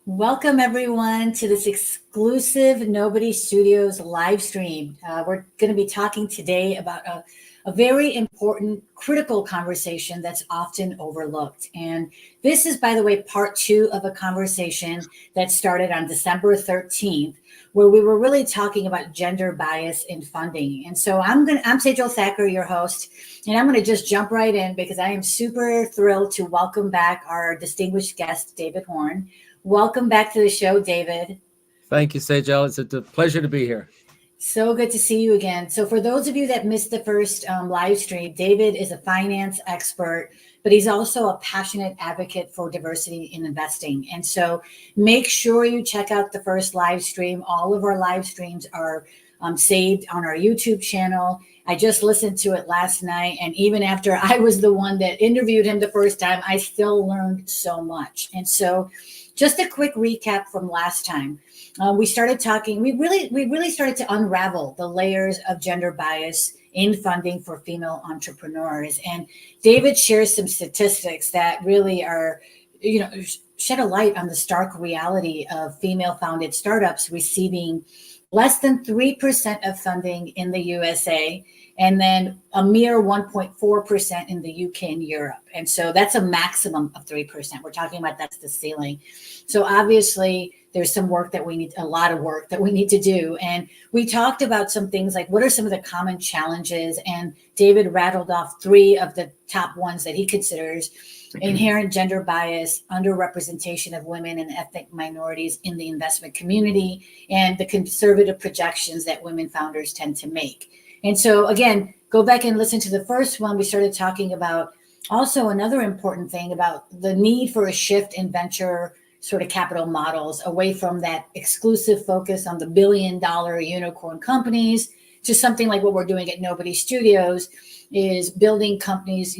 Welcome everyone to this exclusive Nobody Studios live stream. We're going to be talking today about a very important, critical conversation that's often overlooked. And this is, by the way, part two of a conversation that started on December 13th, where we were really talking about gender bias in funding. And so I'm Sejal Thakkar, your host, and I'm going to just jump right in because I am super thrilled to welcome back our distinguished guest, David Horne. Welcome back to the show, David. Thank you, Sejal. It's a pleasure to be here. So good to see you again. So for those of you that missed the first live stream, David is a finance expert, but he's also a passionate advocate for diversity in investing. And so make sure you check out the first live stream. All of our live streams are saved on our YouTube channel. I just listened to it last night. And even after I was the one that interviewed him the first time, I still learned so much. And so just a quick recap from last time. We started talking, we really started to unravel the layers of gender bias in funding for female entrepreneurs. And David shares some statistics that really are, shed a light on the stark reality of female founded startups receiving less than 3% of funding in the USA, and then a mere 1.4% in the UK and Europe. And so that's a maximum of 3%. We're talking about that's the ceiling. So obviously there's a lot of work that we need to do. And we talked about some things like what are some of the common challenges? And David rattled off three of the top ones that he considers: inherent gender bias, underrepresentation of women and ethnic minorities in the investment community, and the conservative projections that women founders tend to make. And so again, go back and listen to the first one. We started talking about also another important thing about the need for a shift in venture sort of capital models away from that exclusive focus on the billion-dollar unicorn companies to something like what we're doing at Nobody Studios, is building companies,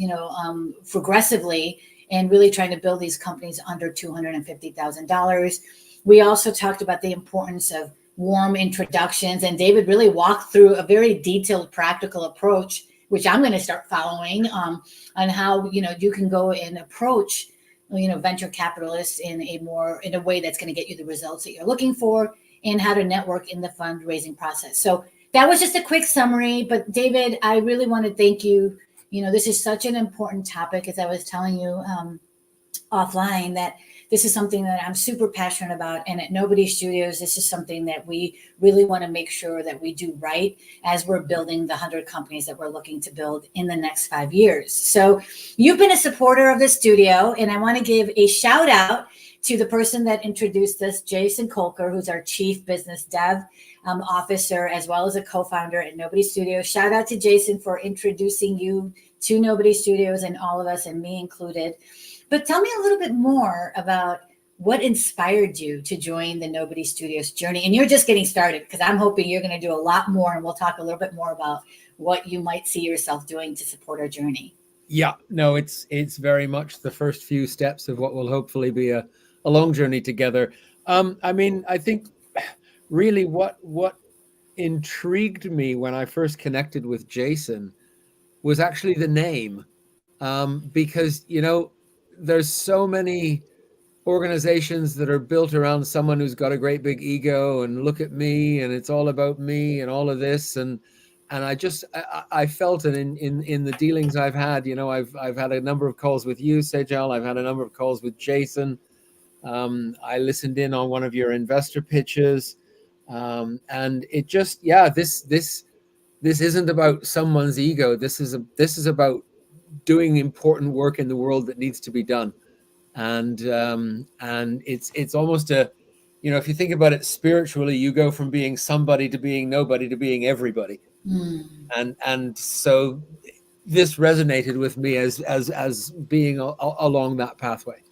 progressively and really trying to build these companies under $250,000. We also talked about the importance of warm introductions, and David really walked through a very detailed, practical approach, which I'm going to start following, on how you can go and approach venture capitalists in a way that's going to get you the results that you're looking for, and how to network in the fundraising process. So that was just a quick summary. But David, I really want to thank you. This is such an important topic, as I was telling you offline, that this is something that I'm super passionate about. And at Nobody Studios, this is something that we really want to make sure that we do right as we're building the 100 companies that we're looking to build in the next 5 years. So you've been a supporter of the studio, and I want to give a shout out to the person that introduced us, Jason Kolker, who's our Chief Business Dev Officer, as well as a co-founder at Nobody Studios. Shout out to Jason for introducing you to Nobody Studios and all of us, and me included. But tell me a little bit more about what inspired you to join the Nobody Studios journey. And you're just getting started, because I'm hoping you're going to do a lot more, and we'll talk a little bit more about what you might see yourself doing to support our journey. Yeah, no, it's very much the first few steps of what will hopefully be a long journey together. I think really what intrigued me when I first connected with Jason was actually the name, because there's so many organizations that are built around someone who's got a great big ego and look at me and it's all about me and all of this, and I felt it in the dealings I've had. I've had a number of calls with you, Sejal. I've had a number of calls with Jason. I listened in on one of your investor pitches, and it just this isn't about someone's ego. This is about doing important work in the world that needs to be done. And it's almost if you think about it spiritually, you go from being somebody to being nobody to being everybody. And so this resonated with me as being along that pathway.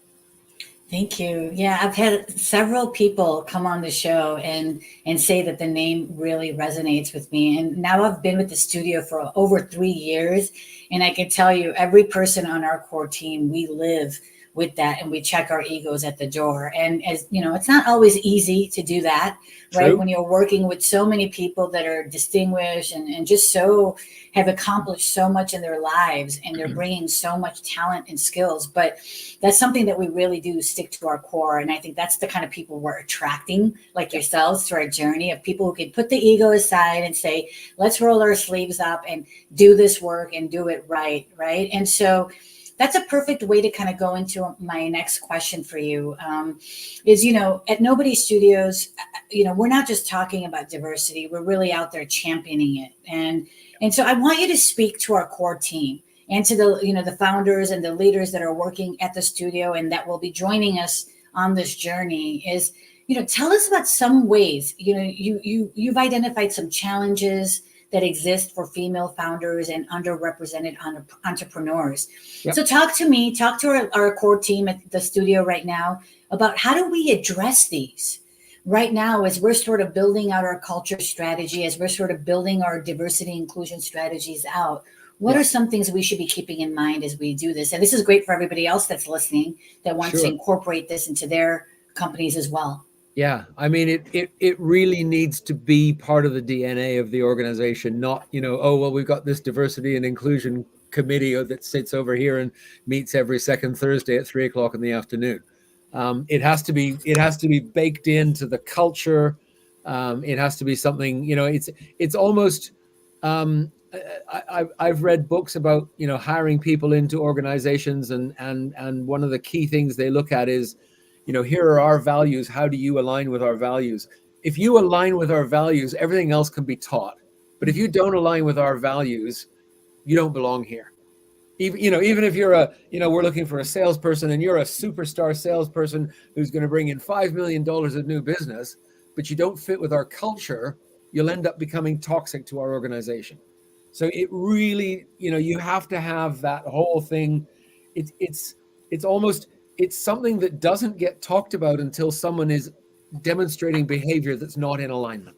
Thank you. Yeah, I've had several people come on the show and say that the name really resonates with me. And now I've been with the studio for over 3 years, and I can tell you, every person on our core team, we live with that, and we check our egos at the door. And as you know, it's not always easy to do that, right? True. When you're working with so many people that are distinguished and just so have accomplished so much in their lives, and they're bringing so much talent and skills. But that's something that we really do stick to our core. And I think that's the kind of people we're attracting, like yourselves, to our journey, of people who can put the ego aside and say, let's roll our sleeves up and do this work and do it right. Right. And so that's a perfect way to kind of go into my next question for you, is, you know, at Nobody Studios, you know, we're not just talking about diversity, we're really out there championing it. And so I want you to speak to our core team and to the, you know, the founders and the leaders that are working at the studio and that will be joining us on this journey. Is, you know, tell us about some ways, you know, you've identified some challenges that exist for female founders and underrepresented entrepreneurs. Yep. So talk to our core team at the studio right now about how do we address these right now, as we're sort of building out our culture strategy, as we're sort of building our diversity inclusion strategies out. What are some things we should be keeping in mind as we do this? And this is great for everybody else that's listening that wants to incorporate this into their companies as well. Yeah, I mean, it really needs to be part of the DNA of the organization, not, you know, oh, well, we've got this diversity and inclusion committee that sits over here and meets every second Thursday at 3:00 in the afternoon. It has to be baked into the culture. It has to be something, you know, it's almost, I've read books about, you know, hiring people into organizations, and one of the key things they look at is, you know, here are our values. How do you align with our values? If you align with our values, everything else can be taught. But if you don't align with our values, you don't belong here. Even if you're we're looking for a salesperson and you're a superstar salesperson who's going to bring in $5 million of new business, but you don't fit with our culture, you'll end up becoming toxic to our organization. So it really, you know, you have to have that whole thing. It's something that doesn't get talked about until someone is demonstrating behavior that's not in alignment.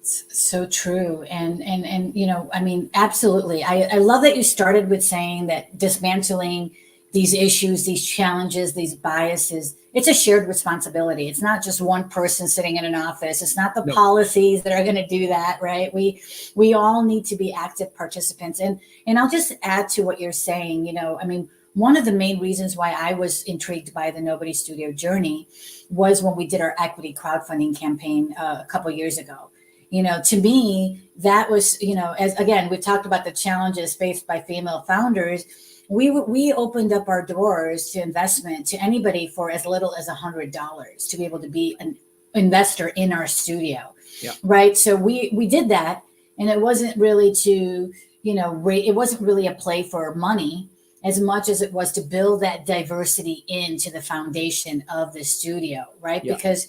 So true. And you know, I mean, absolutely. I love that you started with saying that dismantling these issues, these challenges, these biases, it's a shared responsibility. It's not just one person sitting in an office. It's not the policies that are going to do that, right? We all need to be active participants. And I'll just add to what you're saying. You know, I mean, one of the main reasons why I was intrigued by the Nobody Studio journey was when we did our equity crowdfunding campaign a couple of years ago. You know, to me, that was, you know, as again, we talked about the challenges faced by female founders. We opened up our doors to investment to anybody for as little as $100 to be able to be an investor in our studio. Yeah. Right. So we did that. And it wasn't really to, you know, it wasn't really a play for money as much as it was to build that diversity into the foundation of the studio, right? Yeah. Because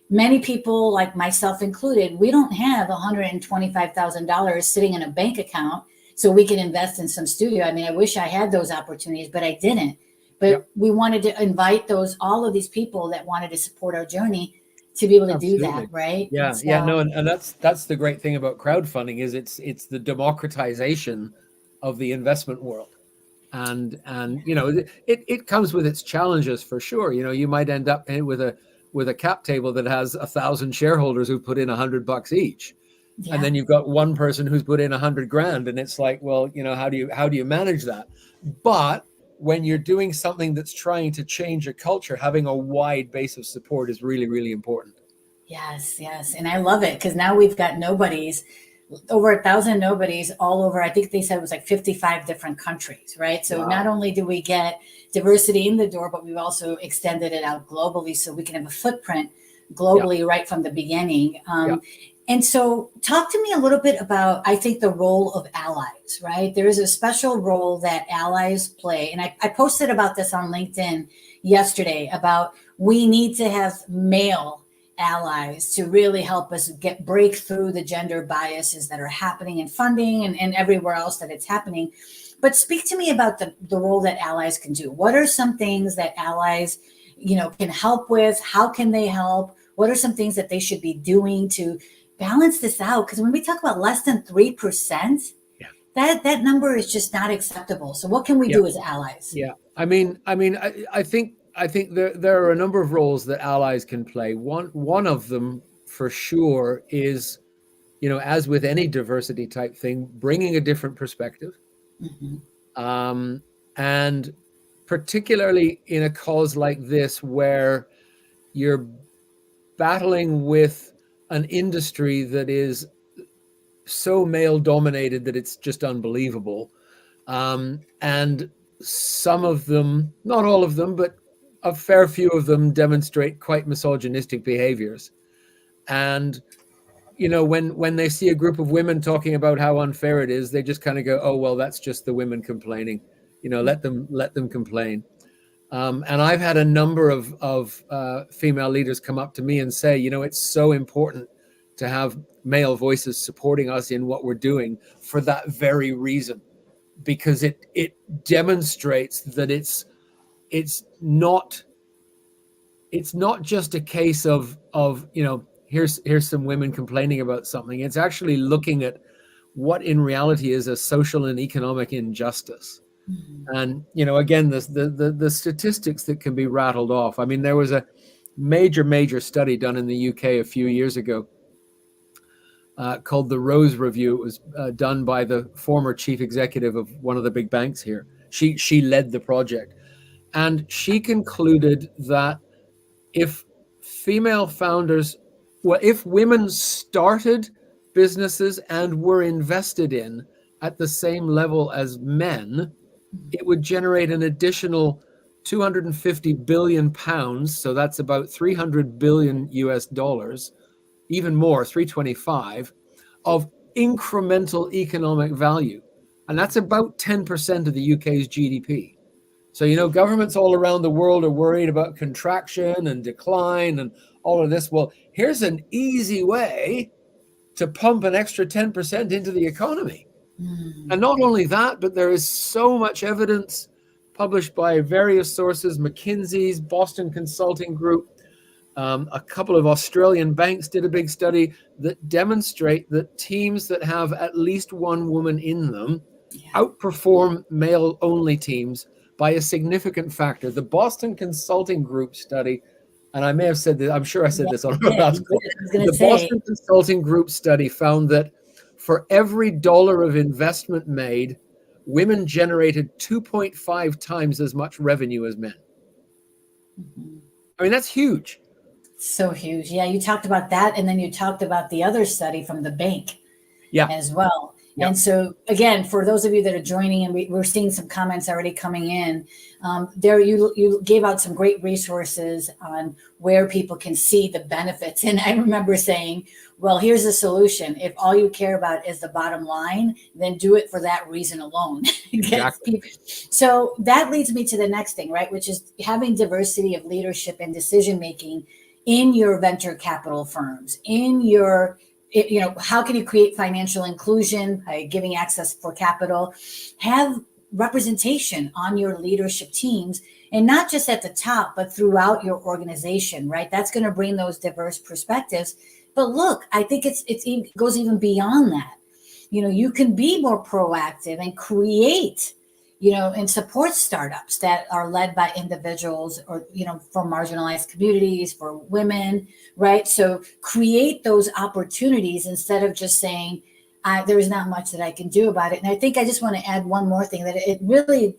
many people, like myself included, we don't have $125,000 sitting in a bank account so we can invest in some studio. I mean, I wish I had those opportunities, but I didn't. But we wanted to invite all of these people that wanted to support our journey to be able to do that, right? Yeah, and that's the great thing about crowdfunding is it's the democratization of the investment world. And you know, it comes with its challenges for sure. You know, you might end up with a cap table that has 1,000 shareholders who put in $100 each, and then you've got one person who's put in $100,000, and it's like, well, you know, how do you manage that? But when you're doing something that's trying to change a culture, having a wide base of support is really, really important. Yes, and I love it because now we've got nobodies. Over 1,000 nobodies all over. I think they said it was like 55 different countries, right? So not only do we get diversity in the door, but we've also extended it out globally so we can have a footprint globally right from the beginning. And so talk to me a little bit about, I think, the role of allies, right? There is a special role that allies play. And I posted about this on LinkedIn yesterday about we need to have male allies to really help us break through the gender biases that are happening in funding and everywhere else that it's happening. But speak to me about the role that allies can do. What are some things that allies, you know, can help with? How can they help? What are some things that they should be doing to balance this out? Because when we talk about less than 3%, that number is just not acceptable. So what can we do as allies? Yeah. I think there are a number of roles that allies can play. One of them for sure is, as with any diversity type thing, bringing a different perspective. And particularly in a cause like this, where you're battling with an industry that is so male dominated that it's just unbelievable. And some of them, not all of them, but a fair few of them demonstrate quite misogynistic behaviors. And when they see a group of women talking about how unfair it is, they just kind of go, oh, well, that's just the women complaining. Let them complain. And I've had a number of female leaders come up to me and say, it's so important to have male voices supporting us in what we're doing for that very reason, because it demonstrates that it's not just a case of here's some women complaining about something. It's actually looking at what in reality is a social and economic injustice. And again, the statistics that can be rattled off. I mean, there was a major study done in the UK a few years ago called the Rose Review. It was done by the former chief executive of one of the big banks here. She led the project, and she concluded that if women started businesses and were invested in at the same level as men, it would generate an additional 250 billion pounds. So that's about 300 billion US dollars, even more, 325, of incremental economic value. And that's about 10% of the UK's GDP. So, governments all around the world are worried about contraction and decline and all of this. Well, here's an easy way to pump an extra 10% into the economy. And not only that, but there is so much evidence published by various sources, McKinsey's, Boston Consulting Group, a couple of Australian banks did a big study that demonstrate that teams that have at least one woman in them outperform male-only teams by a significant factor. The Boston Consulting Group study, and I may have said this, I'm sure I said this on our last call. The Boston Consulting Group study found that for every dollar of investment made, women generated 2.5 times as much revenue as men. I mean, that's huge. So huge. Yeah, you talked about that, and then you talked about the other study from the bank as well. Yep. And so, again, for those of you that are joining, and we're seeing some comments already coming in, there you gave out some great resources on where people can see the benefits. And I remember saying, well, here's the solution. If all you care about is the bottom line, then do it for that reason alone. Exactly. So that leads me to the next thing, right, which is having diversity of leadership and decision-making in your venture capital firms, in your how can you create financial inclusion by giving access for capital? Have representation on your leadership teams, and not just at the top, but throughout your organization, right? That's going to bring those diverse perspectives. But look, I think it goes even beyond that. You can be more proactive and create, and support startups that are led by individuals or, from marginalized communities, for women, right? So create those opportunities instead of just saying, there is not much that I can do about it. And I think I just want to add one more thing, that it really,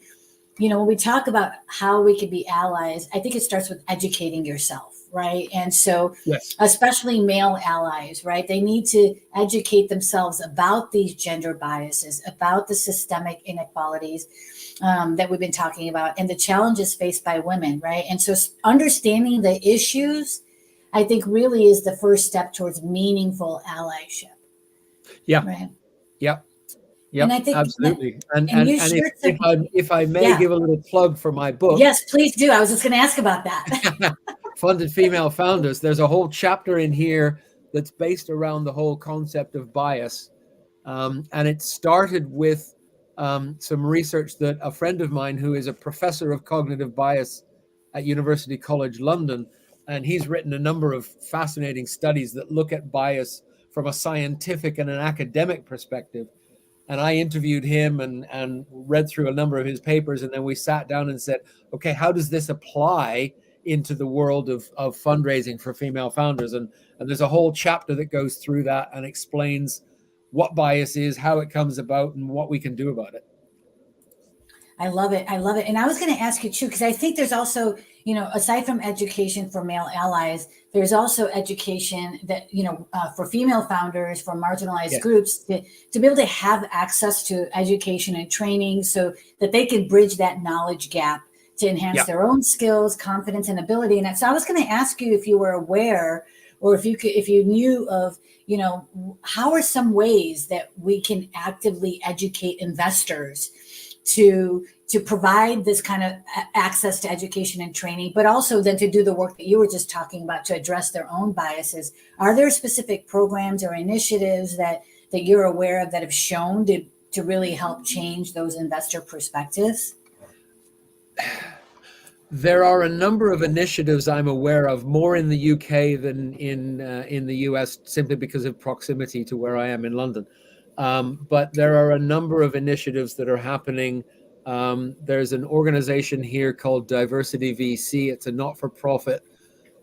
when we talk about how we can be allies, I think it starts with educating yourself, right? And so especially male allies, right? They need to educate themselves about these gender biases, about the systemic inequalities that we've been talking about, and the challenges faced by women, right? And so understanding the issues, I think, really is the first step towards meaningful allyship. Yeah. Right. Yep. Yep. And I think absolutely. And if I may give a little plug for my book. Yes, please do. I was just going to ask about that. Funded Female Founders. There's a whole chapter in here that's based around the whole concept of bias. And it started with some research that a friend of mine, who is a professor of cognitive bias at University College London, and he's written a number of fascinating studies that look at bias from a scientific and an academic perspective. And I interviewed him and read through a number of his papers. And then we sat down and said, okay, how does this apply into the world of fundraising for female founders? And there's a whole chapter that goes through that and explains what bias is, how it comes about, and what we can do about it. I love it. I love it. And I was going to ask you too, because I think there's also, aside from education for male allies, there's also education that, for female founders, for marginalized groups to be able to have access to education and training so that they can bridge that knowledge gap to enhance their own skills, confidence, and ability. And so I was going to ask you if you were aware, or if you knew of, how are some ways that we can actively educate investors to provide this kind of access to education and training, but also then to do the work that you were just talking about to address their own biases. Are there specific programs or initiatives that you're aware of that have shown to really help change those investor perspectives? There are a number of initiatives I'm aware of, more in the UK than in the US, simply because of proximity to where I am in London. But there are a number of initiatives that are happening. There's an organization here called Diversity VC. It's a not-for-profit,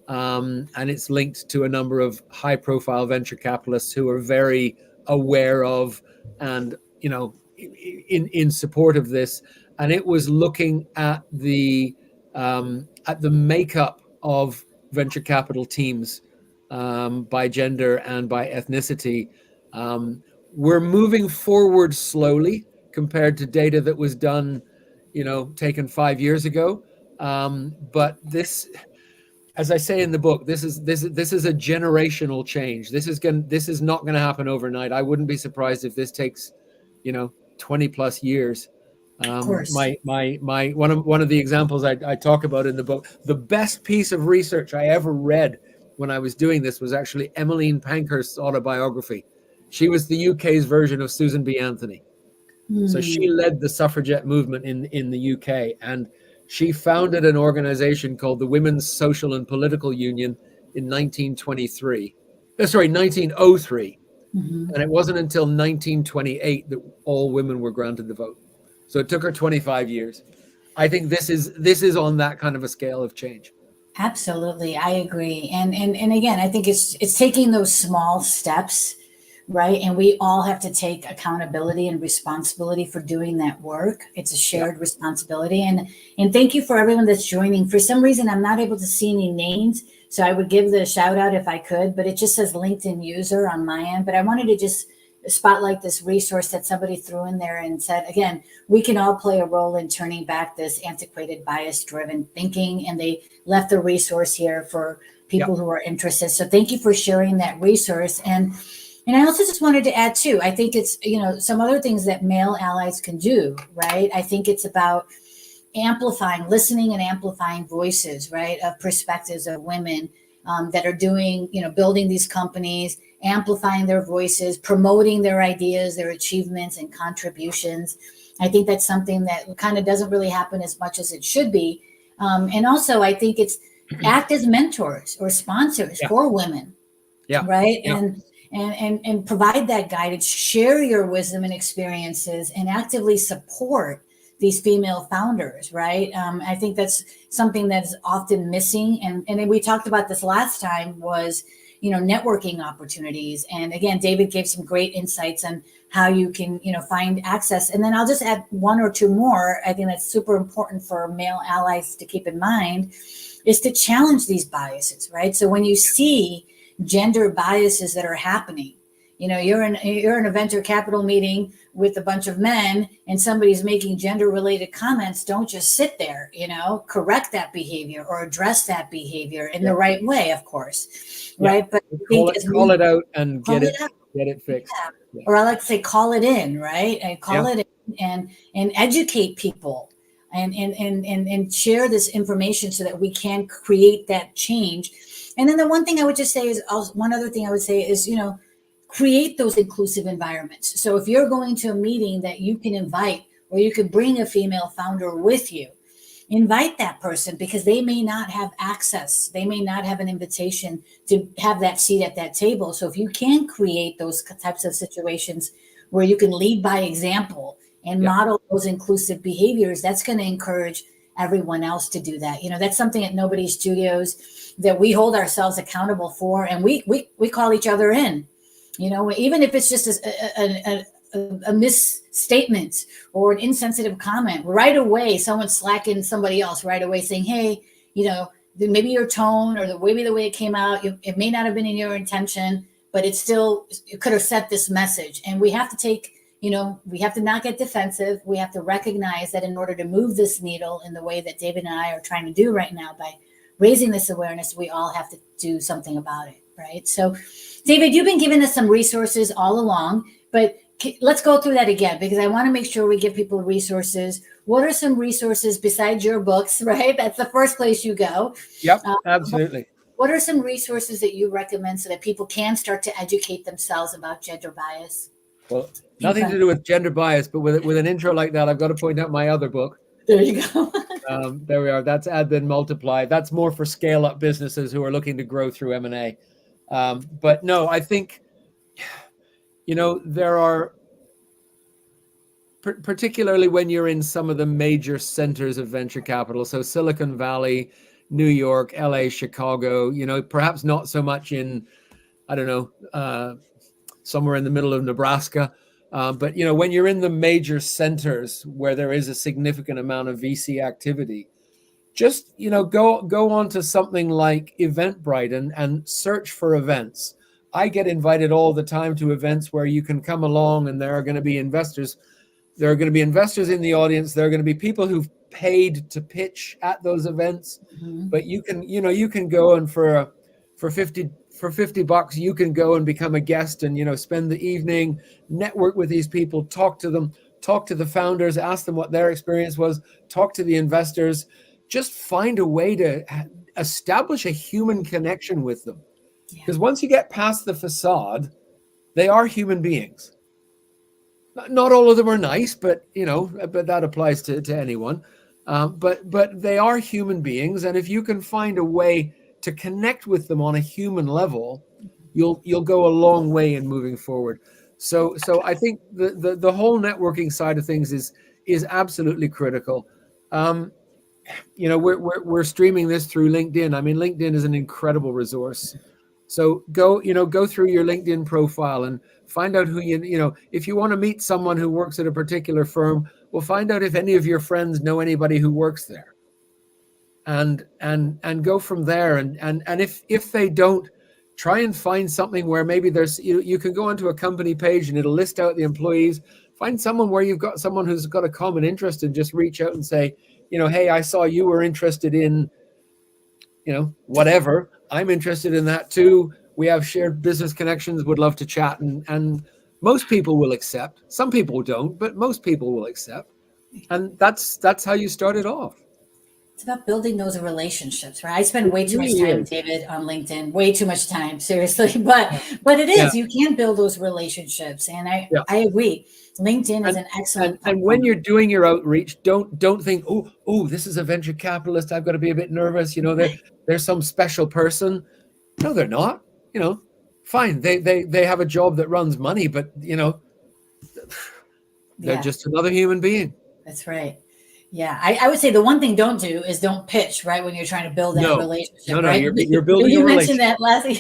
and it's linked to a number of high-profile venture capitalists who are very aware of and in support of this. And it was looking at the makeup of venture capital teams by gender and by ethnicity. We're moving forward slowly compared to data that was done, taken 5 years ago. But this, as I say in the book, this is a generational change. This is not going to happen overnight. I wouldn't be surprised if this takes, 20 plus years. Of course. One of the examples I talk about in the book, the best piece of research I ever read when I was doing this was actually Emmeline Pankhurst's autobiography. She was the UK's version of Susan B. Anthony. So she led the suffragette movement in the UK, and she founded an organization called the Women's Social and Political Union in 1903. And it wasn't until 1928 that all women were granted the vote. So it took her 25 years. I think this is on that kind of a scale of change. Absolutely. I agree. And again, I think it's taking those small steps, right? And we all have to take accountability and responsibility for doing that work. It's a shared responsibility. And thank you for everyone that's joining. For some reason, I'm not able to see any names, so I would give the shout out if I could, but it just says LinkedIn user on my end. But I wanted to just spotlight this resource that somebody threw in there and said, again, we can all play a role in turning back this antiquated, bias-driven thinking. And they left the resource here for people who are interested. So thank you for sharing that resource. And I also just wanted to add too, I think it's, some other things that male allies can do, right? I think it's about listening and amplifying voices, right, of perspectives of women that are doing, building these companies, amplifying their voices, promoting their ideas, their achievements and contributions. I think that's something that kind of doesn't really happen as much as it should be. And also, I think it's act as mentors or sponsors for women, right? And provide that guidance, share your wisdom and experiences, and actively support these female founders, right? I think that's something that's often missing. And we talked about this last time was, networking opportunities. And again, David gave some great insights on how you can, find access. And then I'll just add one or two more. I think that's super important for male allies to keep in mind is to challenge these biases, right? So when you see gender biases that are happening, you're in a venture capital meeting with a bunch of men and somebody's making gender related comments. Don't just sit there, correct that behavior or address that behavior in the right way, of course. Right. But call it out and get it fixed. Yeah. Or I like to say, call it in, right? And call it in and educate people and share this information so that we can create that change. And then the one thing I would just say is one other thing I would say is, create those inclusive environments. So if you're going to a meeting that you can invite, or you could bring a female founder with you, invite that person because they may not have access. They may not have an invitation to have that seat at that table. So if you can create those types of situations where you can lead by example and Yeah. model those inclusive behaviors, that's going to encourage everyone else to do that. That's something at Nobody Studios that we hold ourselves accountable for, and we call each other in. Even if it's just a misstatement or an insensitive comment, right away someone's slacking somebody else right away, saying, hey, maybe your tone or maybe the way it came out, it may not have been in your intention, but it could have set this message. And we have to take, we have to not get defensive. We have to recognize that in order to move this needle in the way that David and I are trying to do right now by raising this awareness, we all have to do something about it, right? So, David, you've been giving us some resources all along, but let's go through that again, because I want to make sure we give people resources. What are some resources besides your books, right? That's the first place you go. Yep, absolutely. What are some resources that you recommend so that people can start to educate themselves about gender bias? Well, nothing to do with gender bias, but with an intro like that, I've got to point out my other book. There you go. There we are. That's Add Then Multiply. That's more for scale-up businesses who are looking to grow through M&A. But no, I think, there are, particularly when you're in some of the major centers of venture capital, so Silicon Valley, New York, LA, Chicago, perhaps not so much in, I don't know, somewhere in the middle of Nebraska. But, when you're in the major centers where there is a significant amount of VC activity, just, go on to something like Eventbrite and search for events. I get invited all the time to events where you can come along and there are going to be investors. There are going to be investors in the audience. There are going to be people who've paid to pitch at those events. Mm-hmm. But you can go and for $50, you can go and become a guest and, spend the evening, network with these people, talk to them, talk to the founders, ask them what their experience was, talk to the investors, just find a way to establish a human connection with them. Because once you get past the facade, they are human beings. Not all of them are nice, but that applies to anyone. But they are human beings, and if you can find a way to connect with them on a human level, you'll go a long way in moving forward. So I think the whole networking side of things is absolutely critical. We're streaming this through LinkedIn. I mean, LinkedIn is an incredible resource. So go through your LinkedIn profile and find out who if you want to meet someone who works at a particular firm, well, find out if any of your friends know anybody who works there. And go from there. And if they don't, try and find something where maybe there's, you can go onto a company page and it'll list out the employees. Find someone where you've got someone who's got a common interest and just reach out and say, hey, I saw you were interested in, whatever. I'm interested in that too. We have shared business connections, would love to chat. And most people will accept. Some people don't, but most people will accept. And that's how you start it off. It's about building those relationships, right? I spend way too much time, David, on LinkedIn, way too much time, seriously. But it is, you can build those relationships. And I agree. LinkedIn is an excellent and when you're doing your outreach, don't think, oh, this is a venture capitalist, I've got to be a bit nervous, they're some special person. No, they're not. Fine, they have a job that runs money, but they're just another human being. That's right. Yeah, I would say the one thing don't do is don't pitch right when you're trying to build that relationship. No, right? You're building a relationship.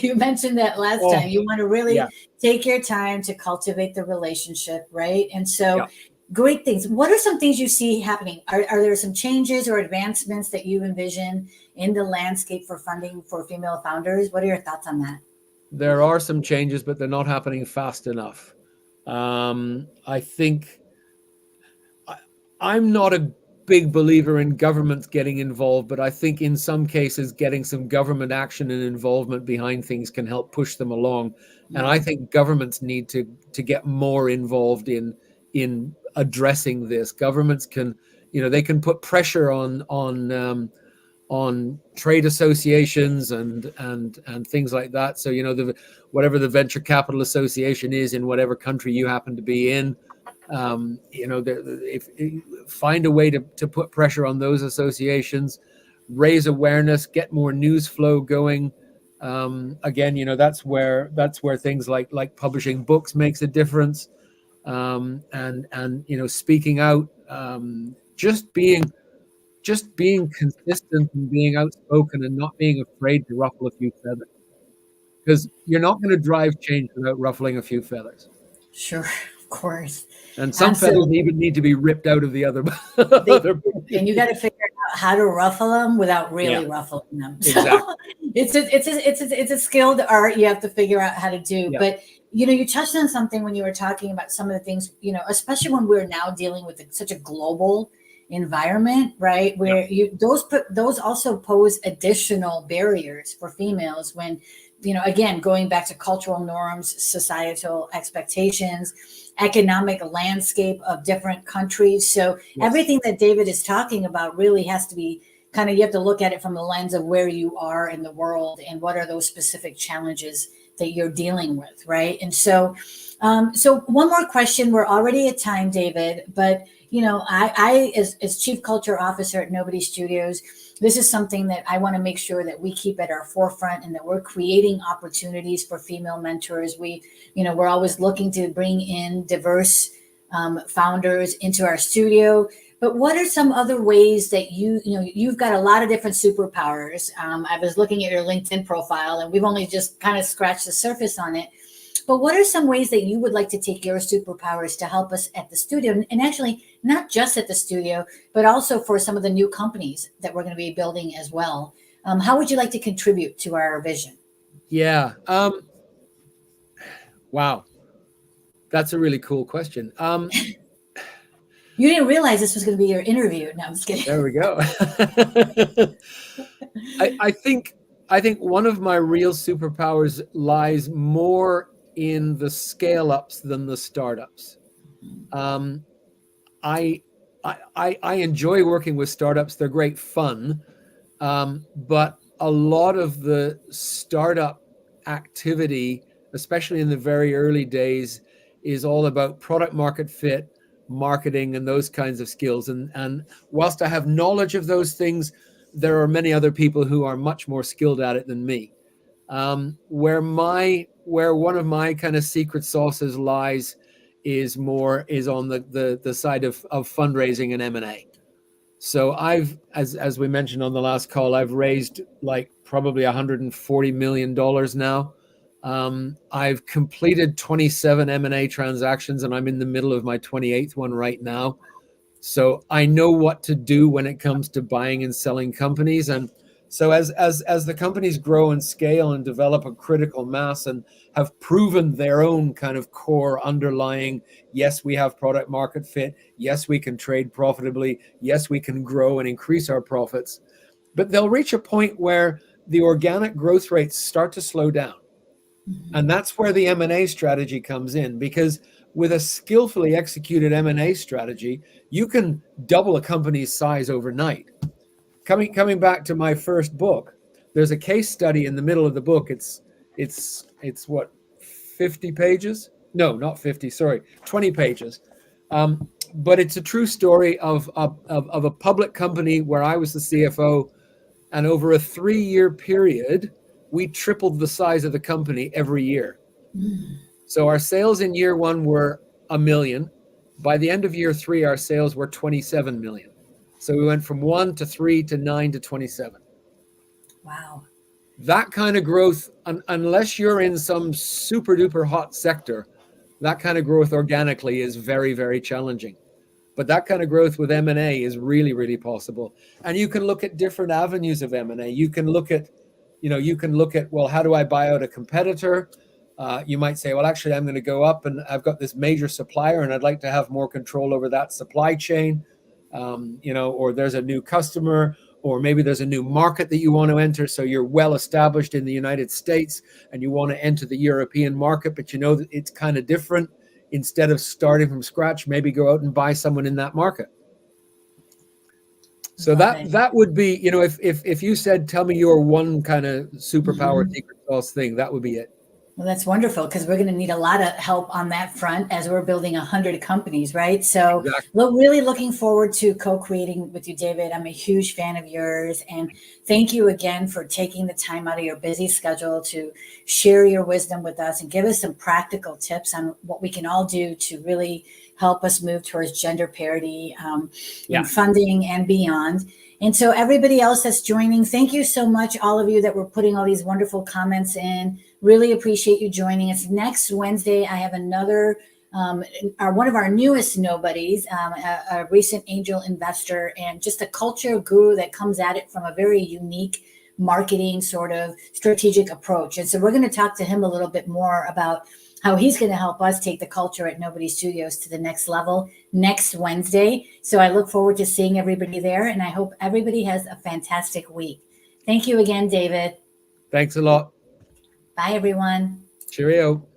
You mentioned that last time. You want to really take your time to cultivate the relationship, right? And so, great things. What are some things you see happening? Are there some changes or advancements that you envision in the landscape for funding for female founders? What are your thoughts on that? There are some changes, but they're not happening fast enough. I think I'm not a big believer in governments getting involved, but I think in some cases getting some government action and involvement behind things can help push them along. And I think governments need to get more involved in addressing this. Governments can, they can put pressure on trade associations and things like that. So whatever the venture capital association is in whatever country you happen to be in. If find a way to put pressure on those associations, raise awareness, get more news flow going. Again, that's where things like publishing books makes a difference. and speaking out, just being consistent and being outspoken and not being afraid to ruffle a few feathers, because you're not going to drive change without ruffling a few feathers. Sure, of course. And some feathers even need to be ripped out of the other. And you got to figure out how to ruffle them without really ruffling them. Exactly. So it's a skilled art you have to figure out how to do. Yeah. But you touched on something when you were talking about some of the things, especially when we're now dealing with such a global environment, right? Where those also pose additional barriers for females when, again, going back to cultural norms, societal expectations, economic landscape of different countries. So everything that David is talking about really has to be you have to look at it from the lens of where you are in the world and what are those specific challenges that you're dealing with, right? And so, so one more question. We're already at time, David, but I as Chief Culture Officer at Nobody Studios, this is something that I want to make sure that we keep at our forefront and that we're creating opportunities for female mentors. We're always looking to bring in diverse founders into our studio. But what are some other ways that you've got a lot of different superpowers? I was looking at your LinkedIn profile and we've only just kind of scratched the surface on it. But what are some ways that you would like to take your superpowers to help us at the studio? And actually, not just at the studio, but also for some of the new companies that we're going to be building as well. How would you like to contribute to our vision? Yeah. Wow. That's a really cool question. You didn't realize this was going to be your interview. No, I'm just kidding. There we go. I think one of my real superpowers lies more in the scale-ups than the startups. I enjoy working with startups. They're great fun. But a lot of the startup activity, especially in the very early days, is all about product market fit, marketing, and those kinds of skills. And whilst I have knowledge of those things, there are many other people who are much more skilled at it than me. Where one of my kind of secret sauces lies is on the side of fundraising and M&A. So as we mentioned on the last call, I've raised like probably $140 million now. I've completed 27 M&A transactions, and I'm in the middle of my 28th one right now. So I know what to do when it comes to buying and selling companies. And so as the companies grow and scale and develop a critical mass and have proven their own kind of core underlying, yes, we have product market fit, yes, we can trade profitably, yes, we can grow and increase our profits, but they'll reach a point where the organic growth rates start to slow down. And that's where the M&A strategy comes in, because with a skillfully executed M&A strategy, you can double a company's size overnight. Coming back to my first book, there's a case study in the middle of the book. It's what, 50 pages? No, not 50. Sorry, 20 pages. But it's a true story of a public company where I was the CFO, and over a 3-year period, we tripled the size of the company every year. So our sales in year 1 were $1 million. By the end of year 3, our sales were $27 million. So we went from 1 to 3 to 9 to 27. Wow. That kind of growth, unless you're in some super duper hot sector, that kind of growth organically is very, very challenging. But that kind of growth with M&A is really, really possible. And you can look at different avenues of M&A. You can look at, well, how do I buy out a competitor? You might say, well, actually, I'm going to go up and I've got this major supplier and I'd like to have more control over that supply chain. Or there's a new customer, or maybe there's a new market that you want to enter. So you're well established in the United States and you want to enter the European market, but you know that it's kind of different. Instead of starting from scratch, maybe go out and buy someone in that market. So that would be, if you said, tell me your one kind of superpower secret sauce thing, that would be it. Well, that's wonderful because we're going to need a lot of help on that front as we're building 100 companies, right? So, Exactly. really looking forward to co-creating with you, David. I'm a huge fan of yours, and thank you again for taking the time out of your busy schedule to share your wisdom with us and give us some practical tips on what we can all do to really help us move towards gender parity in funding and beyond. And so, everybody else that's joining, thank you so much, all of you that were putting all these wonderful comments in. Really appreciate you joining us. Next Wednesday, I have another, one of our newest nobodies, a recent angel investor and just a culture guru that comes at it from a very unique marketing sort of strategic approach. And so we're going to talk to him a little bit more about how he's going to help us take the culture at Nobody Studios to the next level next Wednesday. So I look forward to seeing everybody there, and I hope everybody has a fantastic week. Thank you again, David. Thanks a lot. Bye, everyone. Cheerio.